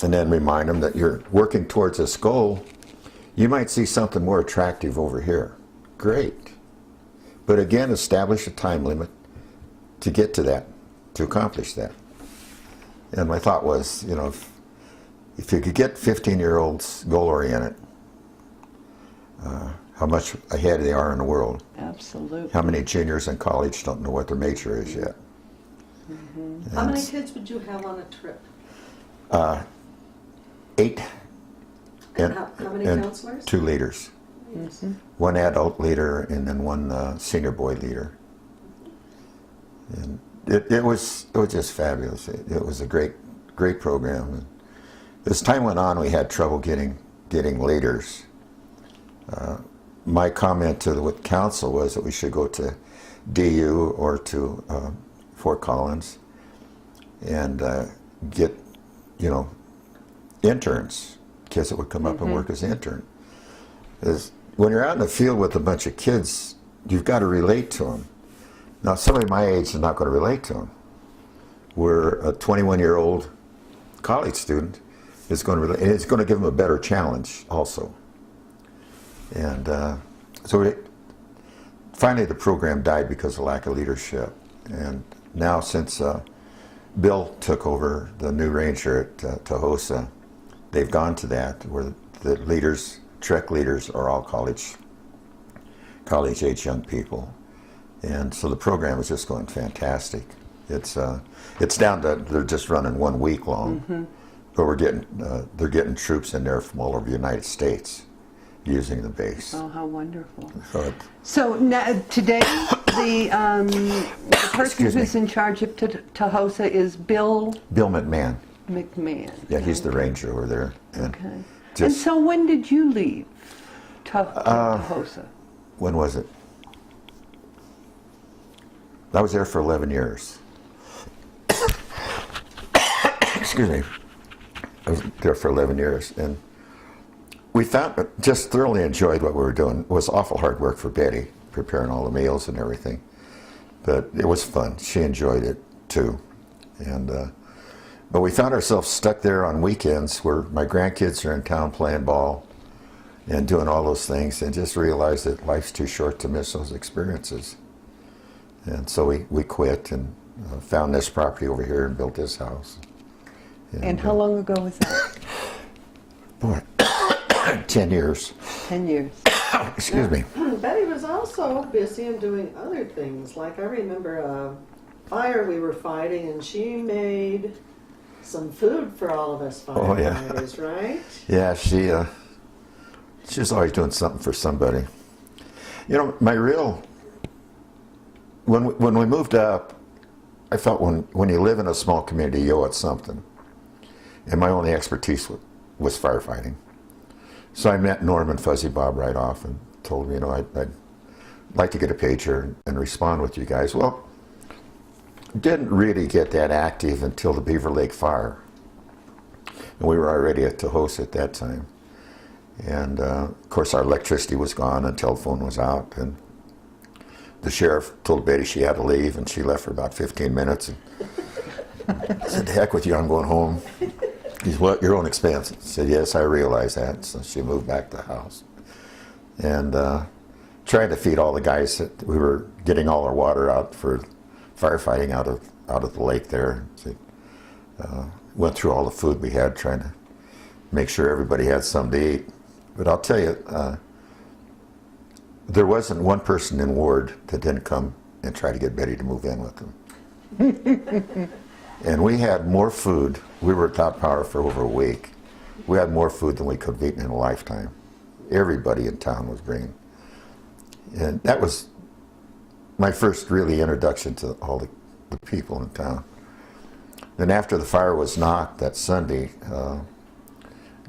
And then remind them that you're working towards this goal. You might see something more attractive over here. Great. But again, establish a time limit to get to that, to accomplish that. And my thought was, if you could get 15-year-olds goal-oriented, how much ahead they are in the world. Absolutely. How many juniors in college don't know what their major is yet? How many kids would you have on a trip? 8. And how many counselors? 2 leaders. One adult leader and then one senior boy leader. And it was just fabulous. It was a great program. And as time went on, we had trouble getting leaders. My comment to the council was that we should go to DU or to Fort Collins and get, interns, kids that would come up and work as intern. Because when you're out in the field with a bunch of kids, you've got to relate to them. Now, somebody my age is not going to relate to them. Where a 21-year-old college student is going to relate, and it's going to give them a better challenge also. And finally the program died because of lack of leadership. And now since Bill took over the new ranger at Tahosa, they've gone to that, where the leaders, Trek leaders, are all college-age young people. And so the program is just going fantastic. It's down to, they're just running 1 week long, but they're getting troops in there from all over the United States using the base. Oh, how wonderful. So now, today, the person who's in charge of Tahosa is Bill McMahon. McMahon. Yeah, he's the ranger over there. And Okay. just- And so when did you leave Tahosa? When was it? I was there for 11 years. Excuse me. I was there for 11 years, and we just thoroughly enjoyed what we were doing. It was awful hard work for Betty, preparing all the meals and everything, but it was fun. She enjoyed it too. And but we found ourselves stuck there on weekends where my grandkids are in town playing ball and doing all those things, and just realized that life's too short to miss those experiences. And so we quit and found this property over here and built this house. And how long ago was that? Boy, 10 years. 10 years. Excuse me. Betty was also busy in doing other things. Like I remember a fire we were fighting, and she made some food for all of us firefighters, right? Yeah, she was always doing something for somebody. When we moved up, I felt when you live in a small community, you owe it something. And my only expertise was firefighting. So I met Norman Fuzzy Bob right off and told him, I'd like to get a pager and respond with you guys. Well, didn't really get that active until the Beaver Lake fire. And we were already at Tahosa at that time. And of course, our electricity was gone and telephone was out. And the sheriff told Betty she had to leave, and she left for about 15 minutes. And said, "The heck with you, I'm going home." He said, "What, your own expense?" I said, "Yes, I realize that." So she moved back to the house. And trying to feed all the guys that we were getting all our water out for firefighting out of the lake there. So, went through all the food we had, trying to make sure everybody had something to eat. But I'll tell you, there wasn't one person in Ward that didn't come and try to get Betty to move in with them. And we had more food. We were top power for over a week. We had more food than we could have eaten in a lifetime. Everybody in town was bringing. And that was my first really introduction to all the people in town. Then after the fire was knocked that Sunday,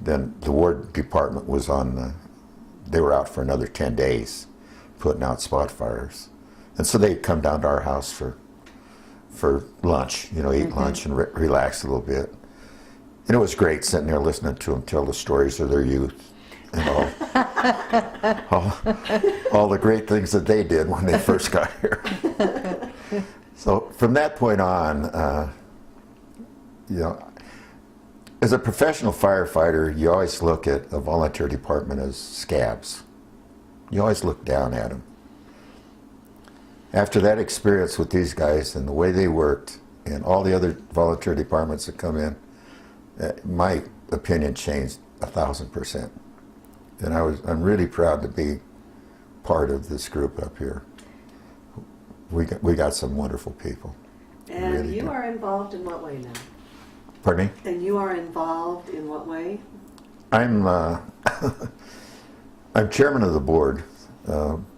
then the Ward Department was on, they were out for another 10 days putting out spot fires. And so they'd come down to our house for lunch, you know, eat lunch and relax a little bit. And it was great sitting there listening to them tell the stories of their youth and all the great things that they did when they first got here. So from that point on, you know, as a professional firefighter, you always look at a volunteer department as scabs. You always look down at them. After that experience with these guys and the way they worked and all the other volunteer departments that come in, my opinion changed 1,000%. And I'm really proud to be part of this group up here. We got some wonderful people. And really you are involved in what way now? Pardon me? And you are involved in what way? I'm I'm chairman of the board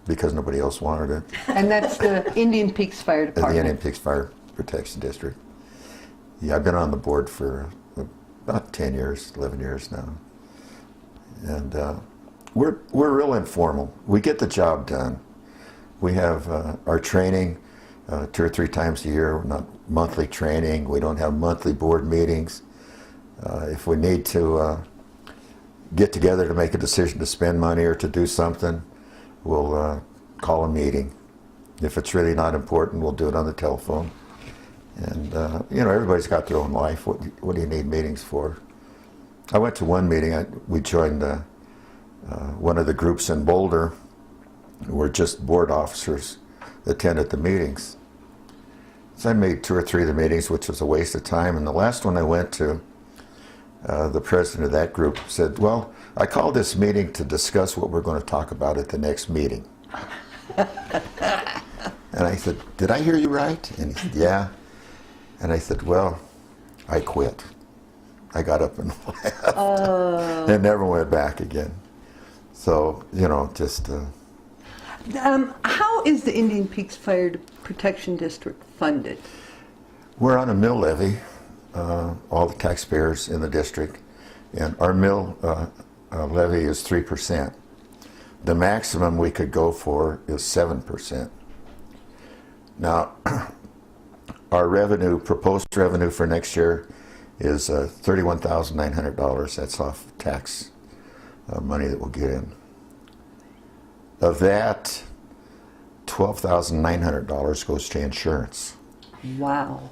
because nobody else wanted it. And that's the Indian Peaks Fire At the Department. Indian Peaks Fire Protection District. Yeah, I've been on the board for about 10 years, 11 years now. And we're real informal. We get the job done. We have our training 2 or 3 times a year, not monthly training. We don't have monthly board meetings. If we need to get together to make a decision to spend money or to do something, we'll call a meeting. If it's really not important, we'll do it on the telephone. And you know, everybody's got their own life. What do you need meetings for? I went to one meeting. We joined one of the groups in Boulder, where just board officers attended the meetings. So I made 2 or 3 of the meetings, which was a waste of time. And the last one I went to, the president of that group said, "Well, I called this meeting to discuss what we're going to talk about at the next meeting." And I said, "Did I hear you right?" And he said, "Yeah." And I said, "Well, I quit." I got up and left and never went back again. So, you know, just... How is the Indian Peaks Fire Protection District funded? We're on a mill levy, all the taxpayers in the district, and our mill levy is 3%. The maximum we could go for is 7%. Now, our revenue, proposed revenue for next year is $31,900. That's off tax money that we'll get in. Of that, $12,900 goes to insurance. Wow.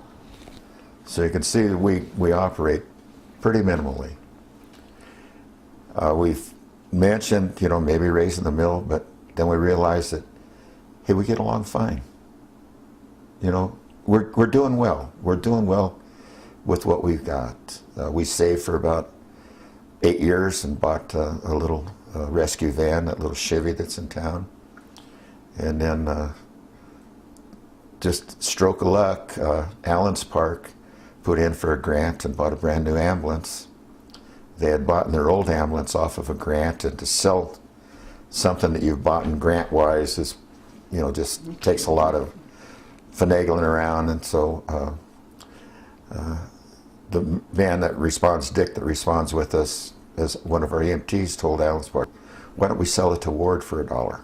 So you can see that we operate pretty minimally. We've mentioned, you know, maybe raising the mill, but then we realized that, hey, we get along fine. You know, we're doing well. We're doing well with what we've got. We saved for about 8 years and bought a little rescue van, that little Chevy that's in town. And then just stroke of luck, Allen's Park put in for a grant and bought a brand new ambulance. They had bought their old ambulance off of a grant, and to sell something that you've bought in grant-wise is, you know, just takes a lot of finagling around. And so the man that responds, Dick, that responds with us, as one of our EMTs told Allen's Park, "Why don't we sell it to Ward for $1?"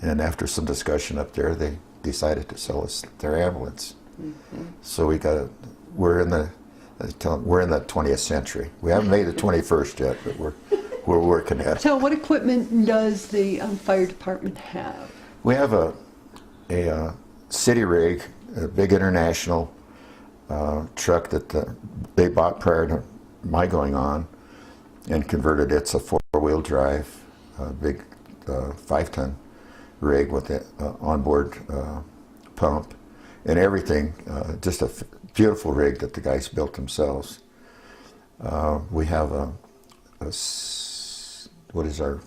And after some discussion up there, they decided to sell us their ambulance. Mm-hmm. So we're in the 20th century. We haven't made the 21st yet, but we're working at. So what equipment does the fire department have? We have a city rig, a big international truck that they bought prior to my going on and converted. It's a four-wheel drive, big 5-ton rig with an onboard pump and everything. Just a beautiful rig that the guys built themselves. We have what is our,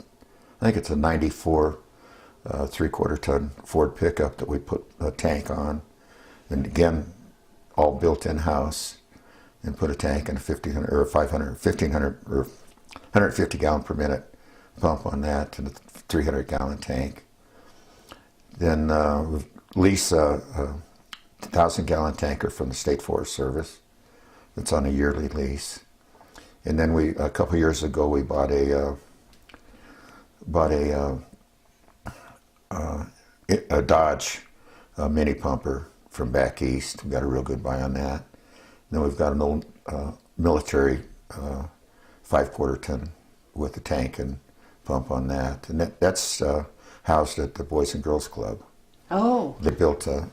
I think it's a 94 3/4 ton Ford pickup that we put a tank on. And again, all built in-house, and put a tank and a 1,500 or 500, 1,500 or 150 gallon per minute pump on that, and a 300 gallon tank. Then we lease a 1,000 gallon tanker from the State Forest Service. It's on a yearly lease. And then a couple years ago, we bought a Dodge mini pumper from back east. We got a real good buy on that. Then we've got an old military 5/4 ton with a tank and pump on that. And that's housed at the Boys and Girls Club. Oh. They built a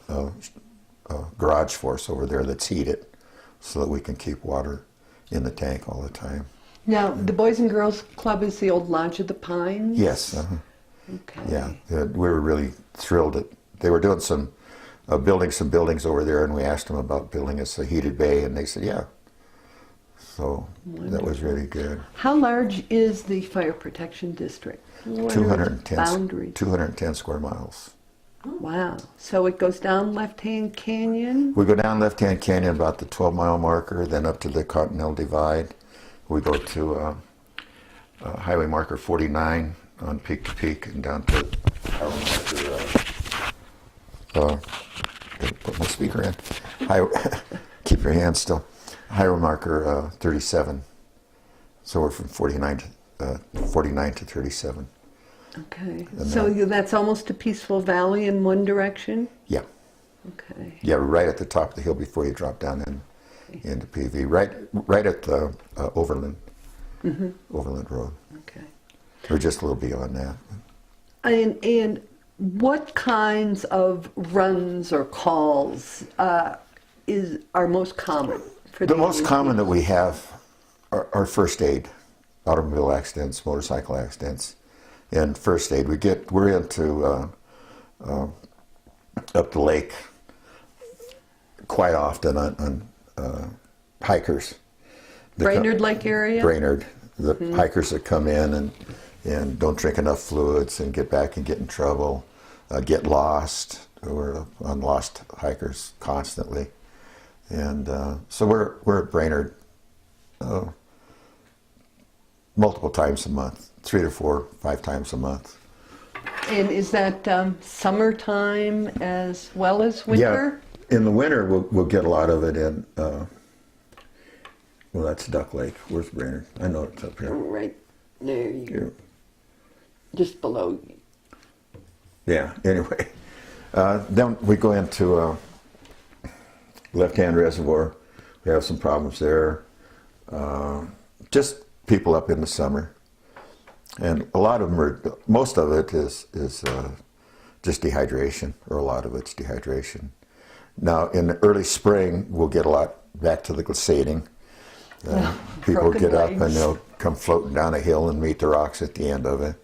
garage for us over there that's heated so that we can keep water in the tank all the time. Now, the Boys and Girls Club is the old Lodge of the Pines? Yes. Okay. Yeah, we were really thrilled that they were doing building some buildings over there, and we asked them about building us a heated bay, and they said, yeah. So that was really good. How large is the fire protection district? What are its boundaries? 210 square miles. Wow. So it goes down Left-Hand Canyon? We go down Left-Hand Canyon about the 12-mile marker, then up to the Continental Divide. We go to highway marker 49 on peak to peak, and down to highway marker, put my speaker in. Keep your hands still. Highway marker 37. So we're from 49 to 37. Okay. So that's almost a peaceful valley in one direction? Yeah. Okay. Yeah, right at the top of the hill before you drop down into PV. Right at the Overland Road. Okay. Or just a little beyond that. And what kinds of runs or calls are most common for The most common that we have are first aid, automobile accidents, motorcycle accidents, and first aid. We're into up the lake quite often on hikers. Brainerd Lake area? Brainerd, the hikers that come in and don't drink enough fluids and get back and get in trouble, get lost. We're on lost hikers constantly. And so we're at Brainerd multiple times a month, 3 to 4, 5 times a month. And is that summertime as well as winter? Yeah, in the winter we'll get a lot of it in. Well, that's Duck Lake. Where's Brainerd? I know it's up here. Right there, Here. just below. Yeah. Anyway, then we go into Left-Hand Reservoir. We have some problems there. Just people up in the summer, and a lot of them most of it is just dehydration, or a lot of it's dehydration. Now, in the early spring, we'll get a lot back to the glissading. People get up and they'll come floating down a hill and meet the rocks at the end of it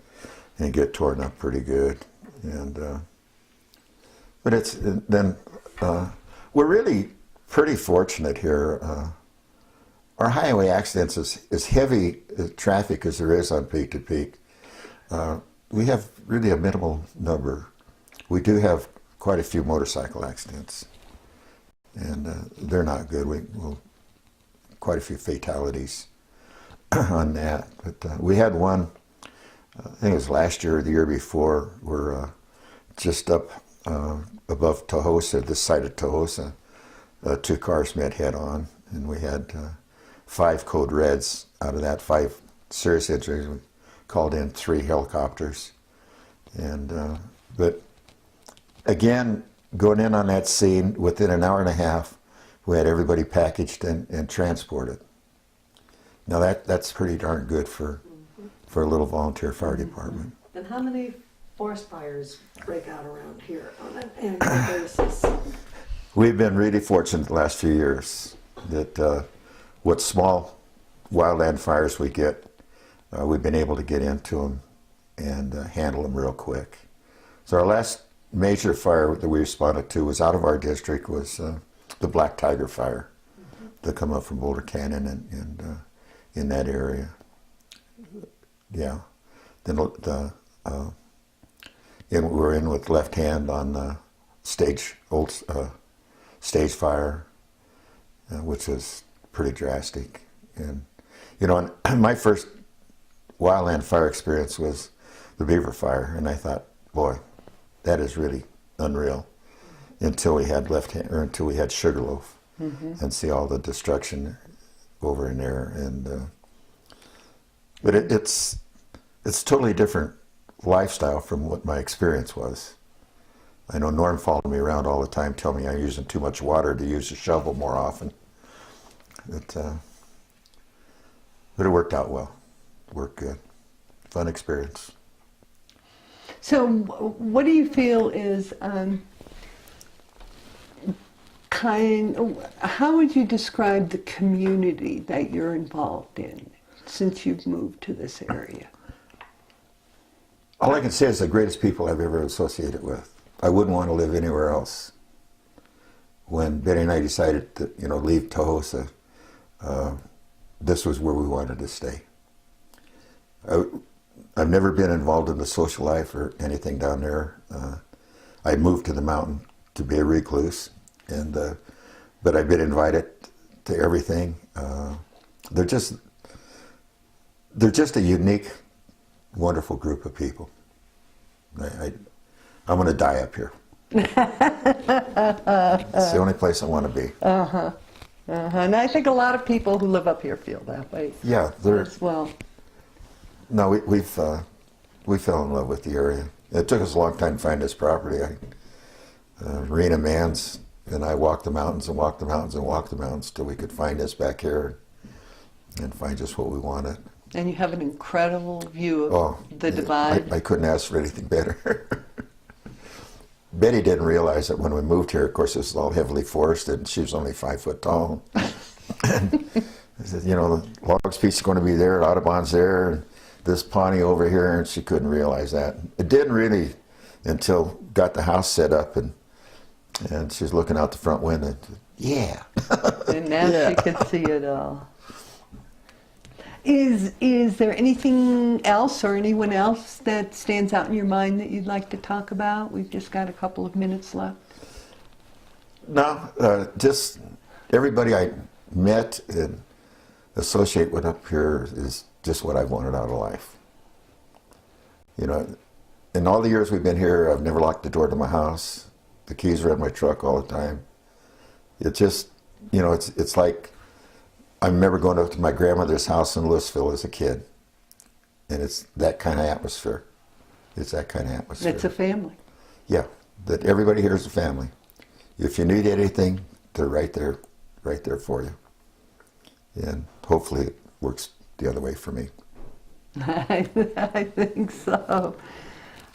and get torn up pretty good. And but it's then we're really pretty fortunate here. Our highway accidents as heavy traffic as there is on peak to peak. We have really a minimal number. We do have quite a few motorcycle accidents, and they're not good. We'll quite a few fatalities on that. But we had one, I think it was last year or the year before, we're just up above Tahosa, this side of Tahosa, 2 cars met head on, and we had 5 code reds. Out of that, 5 serious injuries. We called in 3 helicopters. And but again, going in on that scene, within an hour and a half, we had everybody packaged and transported. Now that's pretty darn good for for a little volunteer fire department. And how many forest fires break out around here on an annual basis? We've been really fortunate the last few years that what small wildland fires we get, we've been able to get into them and handle them real quick. So our last major fire that we responded to was out of our district, was the Black Tiger fire that come up from Boulder Canyon and in that area. Yeah. Then we're in with Left Hand on stage fire, which is pretty drastic. And you know, my first wildland fire experience was the Beaver Fire, and I thought, boy, that is really unreal. Until we had until we had Sugarloaf, and see all the destruction over in there, and but it's totally different lifestyle from what my experience was. I know Norm followed me around all the time, telling me I'm using too much water to use a shovel more often. But it worked out well. It worked good. Fun experience. So, what do you feel is how would you describe the community that you're involved in since you've moved to this area? All I can say is the greatest people I've ever associated with. I wouldn't want to live anywhere else. When Betty and I decided to, leave Tahosa, this was where we wanted to stay. I've never been involved in the social life or anything down there. I moved to the mountain to be a recluse, but I've been invited to everything. They're just a unique, wonderful group of people. I'm going to die up here. It's the only place I want to be. And I think a lot of people who live up here feel that way. Yeah, as well. No, we fell in love with the area. It took us a long time to find this property. Rena Mans and I walked the mountains and walked the mountains and walked the mountains till we could find this back here and find just what we wanted. And you have an incredible view of the divide. I couldn't ask for anything better. Betty didn't realize that when we moved here, of course, this was all heavily forested, and she was only 5 foot tall. And I said, the Logs Peak's going to be there, Audubon's there, and this Pawnee over here, and she couldn't realize that. It didn't really until got the house set up, and she was looking out the front window. And, yeah. And now she can see it all. Is there anything else or anyone else that stands out in your mind that you'd like to talk about? We've just got a couple of minutes left. No, just everybody I met and associate with up here is just what I've wanted out of life. In all the years we've been here, I've never locked the door to my house. The keys are in my truck all the time. It just, it's like I remember going up to my grandmother's house in Louisville as a kid, and it's that kind of atmosphere. It's that kind of atmosphere. It's a family. Yeah, that everybody here is a family. If you need anything, they're right there for you. And hopefully it works the other way for me. I think so.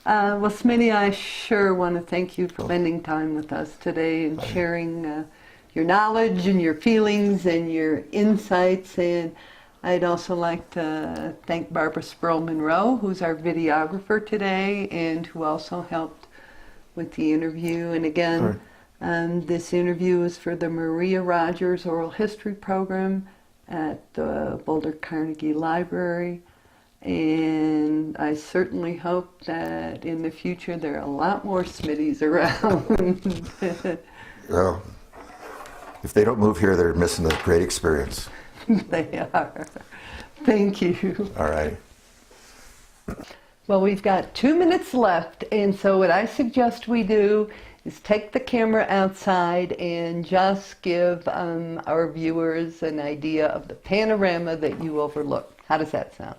Well, Smitty, I sure want to thank you for spending time with us today and sharing your knowledge and your feelings and your insights. And I'd also like to thank Barbara Sproul-Monroe, who's our videographer today and who also helped with the interview. And again, this interview is for the Maria Rogers Oral History Program at the Boulder Carnegie Library. And I certainly hope that in the future there are a lot more Smitties around. Well, if they don't move here, they're missing a great experience. They are. Thank you. All right. Well, we've got 2 minutes left, and so what I suggest we do is take the camera outside and just give our viewers an idea of the panorama that you overlook. How does that sound?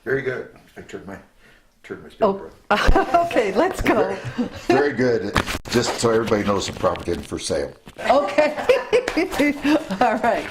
Very good. I turned my speaker off. Okay, let's go. Very good. Just so everybody knows the property for sale. Okay. All right.